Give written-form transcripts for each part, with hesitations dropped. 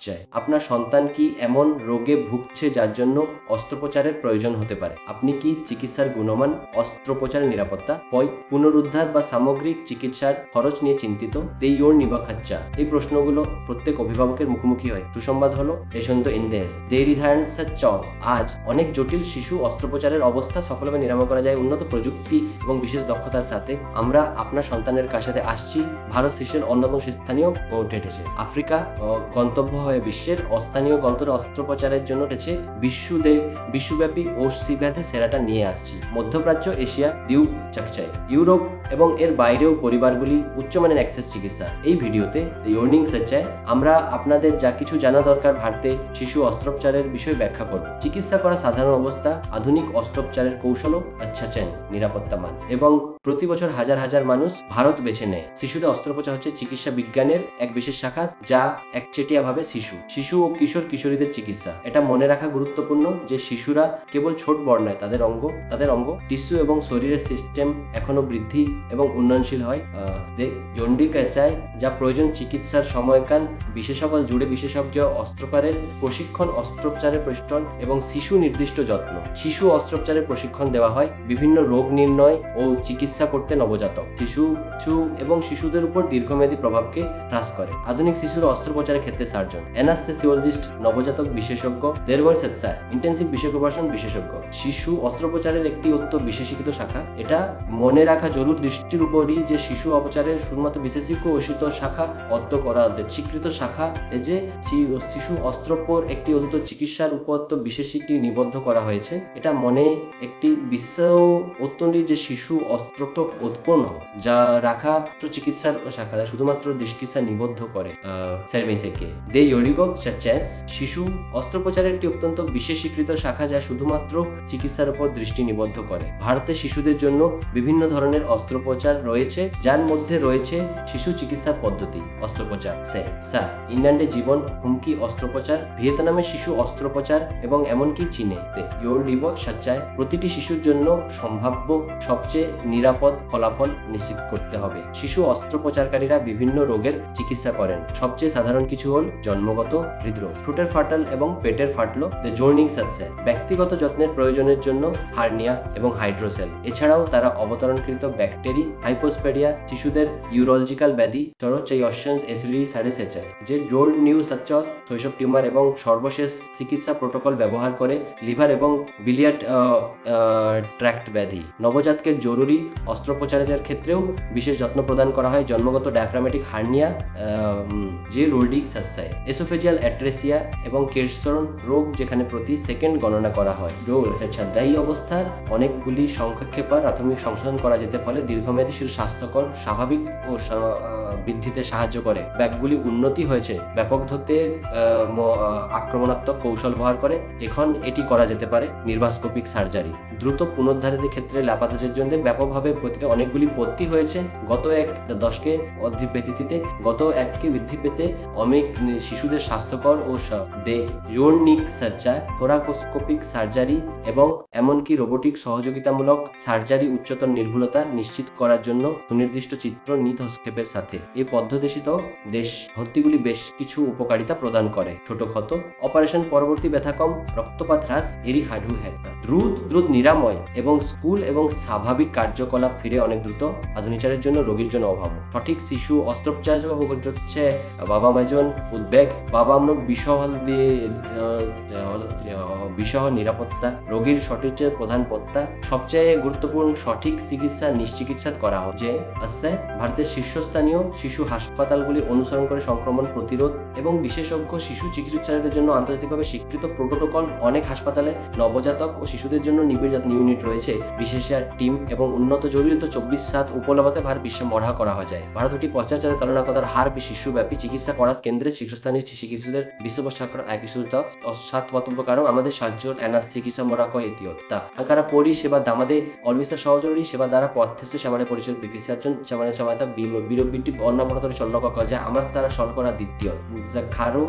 যায়। আপনার সন্তান কি এমন রোগে ভুগছে যার জন্য অস্ত্রোপচারের প্রয়োজন হতে পারে? আপনি কি চিকিৎসার গুণমান, অস্ত্রোপচারের নিরাপত্তা, পুনরুদ্ধার বা সামগ্রিক চিকিৎসার খরচ নিয়ে চিন্তিত? দেইওর নিবা খাচ্চা, এই প্রশ্নগুলো প্রত্যেক অভিভাবকের মুখোমুখি হয়। সুসংবাদ হলো এসন্ত ইন্দেস দেরিধারণ চল। আজ অনেক জটিল শিশু অস্ত্রোপচারের অবস্থা সফলভাবে নিরাময় করা যায় উন্নত প্রযুক্তি এবং বিশেষ দক্ষতার সাথে। আমরা আপনার সন্তানের কাছে আসছি ভারত শিশুর অন্যতম স্থানীয় উঠে এসেছে। আফ্রিকা গন্তব্য হয়ে বিশ্বের অস্থানীয় গন্তরে অস্ত্রোপচারের জন্য উঠেছে বিশ্বব্যাপী ওষসিব্যাধে সেরাটা নিয়ে আসছি। মধ্যপ্রাচ্য, এশিয়া, দিউ চাকচাই, ইউরোপ এবং এর বাইরেও পরিবারগুলি উচ্চমানের অ্যাক্সেস চিকিৎসা। এই ভিডিওতে ইয়র্নিং সচ্চায় আমরা আপনাদের যা কিছু জানা দরকার ভারতে শিশু অস্ত্রোপচারের বিষয়ে ব্যাখ্যা করব। চিকিৎসা করা সাধারণ অবস্থা, আধুনিক অস্ত্রোপচারের কৌশল, নিরাপত্তা মান, এবং প্রতি বছর হাজার হাজার মানুষ ভারত বেছে নেয়। শিশুদের অস্ত্রোপচার হচ্ছে চিকিৎসা বিজ্ঞানের এক বিশেষ শাখা যা একচেটিয়া ভাবে শিশু ও কিশোরীদের চিকিৎসা। এটা মনে রাখা গুরুত্বপূর্ণ যে শিশুরা কেবল ছোট বড় নয়, তাদের অঙ্গ, টিস্যু এবং শরীরের সিস্টেম এখনো বৃদ্ধি এবং উন্নয়নশীল হয়। ইয়র্নিং সচ্চায় যা প্রয়োজন চিকিৎসার সময়কাল, বিশেষজ্ঞ জুড়ে বিশেষজ্ঞ অস্ত্রোপচারের প্রশিক্ষণ, অস্ত্রোপচারের প্রশিক্ষণ এবং শিশু নির্দিষ্ট যত্ন। শিশু অস্ত্রোপচারের প্রশিক্ষণ দেওয়া হয় বিভিন্ন রোগ নির্ণয় ও চিকিৎসা করতে নবজাতক শিশু এবং শিশুদের উপর দীর্ঘমেয়াদী প্রভাবকে হ্রাস করে। আধুনিক শিশুর অস্ত্রোপচারের ক্ষেত্রে সার্জন, অ্যানাস্থেসিওলজিস্ট, নবজাতক বিশেষজ্ঞ, ইন্টেন্সিভ বিশেষজ্ঞ বিশেষজ্ঞ। শিশু অস্ত্রোপচারের একটি বিশেষীকৃত শাখা। এটা মনে রাখা জরুর দৃষ্টির উপরই যে শিশু অপচারের শুধুমাত্র বিশেষীকৃত শাখা অর্থ করা স্বীকৃত শাখা যে শিশু অস্ত্রোপর একটি অধিত চিকিৎসার উপর বিশেষীটি নিবদ্ধ করা হয়েছে। এটা মনে একটি বিশ্ব অত্যন্ত যে শিশু অস্ত্রোক্ত উৎপন্ন যা রাখা চিকিৎসার শাখা শুধুমাত্র চিকিৎসা নিবদ্ধ করে শিশু অস্ত্রোপচারের একটি অত্যন্ত বিশেষীকৃত শাখা যা শুধুমাত্র চিকিৎসার উপর দৃষ্টি নিবদ্ধ করে। ভারতে শিশুদের জন্য বিভিন্ন ধরনের অস্ত্রোপচার রয়েছে, যার মধ্যে রয়েছে শিশু চিকিৎসা পদ্ধতি অস্ত্রোপচার, ইংল্যান্ডে জীবন হুমকি অস্ত্রোপচার, ভিয়েতনামে শিশু অস্ত্রোপচার এবং এমনকি চীনে ইয়র্নিং সচ্চায় প্রতিটি শিশুর জন্য সম্ভাব্য সবচেয়ে নিরাপদ ফলাফল নিশ্চিত করতে হবে। শিশু অস্ত্রোপচারকারীরা বিভিন্ন রোগের চিকিৎসা করেন। সবচেয়ে সাধারণ কিছু হল জন্মগত হৃদরোগ, ঠোঁটের ফাটল এবং পেটের ফাটল, ইয়র্নিং সচ্চায় ব্যক্তিগত যত্নের প্রয়োজনের জন্য হার্নিয়া এবং হাইড্রোসেল। এছাড়াও তারা অবতরণকৃত ব্যাকটেরি, হাইপোস্পেডিয়া, শিশুদের ইউরোলজিক্যাল ব্যাধি, যে ইয়র্নিং সচ্চায় শৈশব টিউমার এবং সর্বশেষ চিকিৎসা প্রোটোকল ব্যবহার করে লিভার এবং বিলিয়ার্ড ট্র্যাক্ট ব্যাধি। নবজাতকের জরুরি অস্ত্রোপচারের ক্ষেত্রেও বিশেষ যত্ন প্রদান করা হয়। জন্মগত ডায়াফ্রামেটিক হার্নিয়া, যে ইয়র্নিং সচ্চায় এসোফেজিয়াল অ্যাট্রেসিয়া এবং কেশরন রোগ যেখানে প্রতি সেকেন্ড গণনা করা হয়। এই অবস্থার অনেকগুলি সংক্ষেপে প্রাথমিক সংশোধন করা যেতে ফলে দীর্ঘমেয়াদী শিশু স্বাস্থ্যকর স্বাভাবিক ও বৃদ্ধিতে সাহায্য করে। ব্যাগগুলি উন্নতি হয়েছে ব্যাপক ধরতে আক্রমণাত্মক কৌশল ব্যবহার করে। এখন এটি করা যেতে পারে নির্বাস্কোপিক সার্জারি। দ্রুত পুনরুদ্ধারের ক্ষেত্রে লাপাতাজের জন্য ব্যাপকভাবে অনেকগুলি পত্তি হয়েছে। গত এক দশকে বৃদ্ধি পেতে অনেক শিশুদের স্বাস্থ্যকর ও ইয়র্নিং সচ্চায় থোরাকোস্কোপিক সার্জারি এবং এমনকি রোবোটিক সহযোগিতামূলক সার্জারি উচ্চতর নির্ভুলতা নিশ্চিত করার জন্য সুনির্দিষ্ট চিত্র হস্তক্ষেপের সাথে এই পদ্ধতিত ভর্তিগুলি বেশ কিছু উপকারিতা প্রদান করে। ছোট ক্ষত, অপারেশন পরবর্তী ব্যথা কম, রক্তপাত হ্রাস, দ্রুত নিরাময় এবং স্কুল এবং স্বাভাবিক কার্যকলাপ ফিরে অনেক দ্রুত। আধুনিচারের জন্য রোগীর জন্য অভাব। সঠিক শিশু অস্ত্রোপচার হচ্ছে বাবা মাজন উদ্বেগ, বাবা আমরা বিষহ নিরাপত্তা, রোগীর সঠিক প্রধান পত্তা, সবচেয়ে গুরুত্বপূর্ণ সঠিক চিকিৎসা নিশ্চিকিৎসা করা হয় যে ভারতের শীর্ষস্থানীয় শিশু হাসপাতালগুলি অনুসরণ করে সংক্রমণ প্রতিরোধ এবং বিশেষজ্ঞ শিশু চিকিৎসার জন্য আন্তর্জাতিকভাবে স্বীকৃত প্রোটোকল। অনেক হাসপাতালে নবজাতক ও শিশুদের জন্য নিবিড় ইউনিট রয়েছে, বিশেষজ্ঞ টিম এবং উন্নত জরুরি 24/7 উপলব্ধতা ভার বিশ্বে মহড়া করা যায়। ভারত একটি পশ্চাৎচারে চালনা করার হার শিশুব্যাপী চিকিৎসা করার কেন্দ্রে শীর্ষস্থানীয় চিকিৎসকদের বিশ্ববস্থাকর কারণ আমাদের সাহায্যর এনাস চিকিৎসা মরাক এতিও তা আকারা পরিষেবা দামাদে অর্বিসা সহযোগী সেবা দ্বারা পথেছে সেমানে পরিচয় বিকিসার্জন সেমানে সমায়তা বিরবিটি অন্নপরতরে চলক যে আমার দ্বারা সরকরা দ্বিতীয় খারো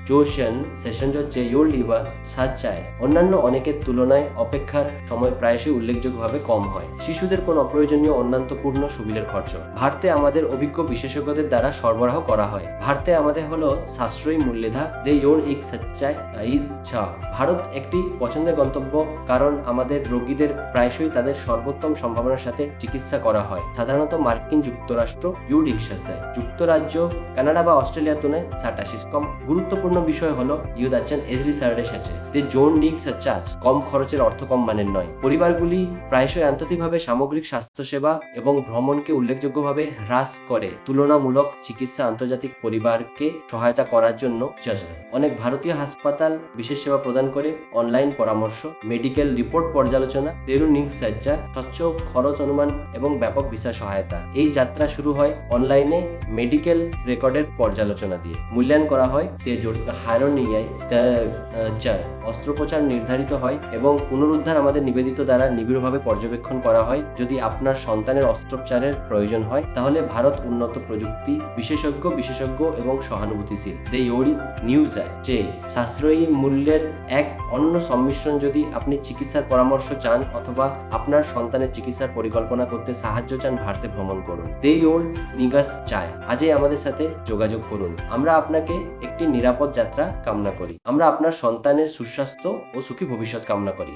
জোশন সেশন যে ইয়োর লিভার সাচ্চায় অন্যান্য অনেকের তুলনায় অপেক্ষার সময় প্রায়শই উল্লেখযোগ্যভাবে কম হয়। শিশু শিশুদের কোনো অপ্রয়োজনীয় অন্যান্যপূর্ণ সুবিধার খরচ ভারতে আমাদের অভিজ্ঞ বিশেষজ্ঞদের দ্বারা সরবরাহ করা হয়। ভারতে আমাদের হলো সাশ্রয়ী মূল্যেধা দে ইয়োর এক সচ্চাই ইচ্ছা। ভারত একটি পছন্দের গন্তব্য কারণ আমাদের রোগীদের প্রায়শই তাদের সর্বোত্তম সম্ভাবনার সাথে চিকিৎসা করা হয়। সাধারণত মার্কিন যুক্তরাষ্ট্র ইউডিক্সাসে যুক্তরাজ্য কানাডা বা অস্ট্রেলিয়ার তুলনায় 60 কম। গুরুত্বপূর্ণ বিষয় হলো ইউদ আছেন এজরি সার্ডের সাথে যে জোন নিক সাচাজ কম খরচের অর্থ কম মানের নয়। পরিবারগুলি প্রায়শই আন্তরিকভাবে সামগ্রিক স্বাস্থ্যসেবা এবং ভ্রমণকে উল্লেখযোগ্যভাবে হ্রাস করে তুলনামূলক চিকিৎসা আন্তর্জাতিক পরিবারকে সহায়তা করার জন্য অনেক ভারতীয় হাসপাতাল বিশেষ সেবা প্রদান করে অনলাইন পরামর্শ, মেডিকেল রিপোর্ট পর্যালোচনা, তেরু নিক সাজ্জা, স্বচ্ছ খরচ অনুমান এবং ব্যাপক ভিসা সহায়তা। এই যাত্রা শুরু হয় অনলাইনে মেডিকেল রেকর্ডের পর্যালোচনা দিয়ে। মূল্যায়ন করা হয় তে হারোনিয়ায় অস্ত্রোপচার নির্ধারিত হয় এবং পুনরুদ্ধার আমাদের নিবেদিত দ্বারা নিবিড়ভাবে পর্যবেক্ষণ করা হয়। যদি আপনার সন্তানের অস্ত্রোপচারের প্রয়োজন হয় তাহলে ভারত উন্নত প্রযুক্তি বিশেষজ্ঞ এবং সহানুভূতিশীল দে ইয়োরি নিউজ যে সাশ্রয়ী মূল্যের এক অন্য সম্মিশ্রণ। যদি আপনি চিকিৎসার পরামর্শ চান অথবা আপনার সন্তানের চিকিৎসার পরিকল্পনা করতে সাহায্য চান, ভারতে ভ্রমণ করুন। দে ইয়োর নিগাস চায় আজই আমাদের সাথে যোগাযোগ করুন। আমরা আপনাকে একটি নিরাপদ যাত্রা কামনা করি। আমরা আপনার সন্তানের সুস্বাস্থ্য ও সুখী ভবিষ্যৎ কামনা করি।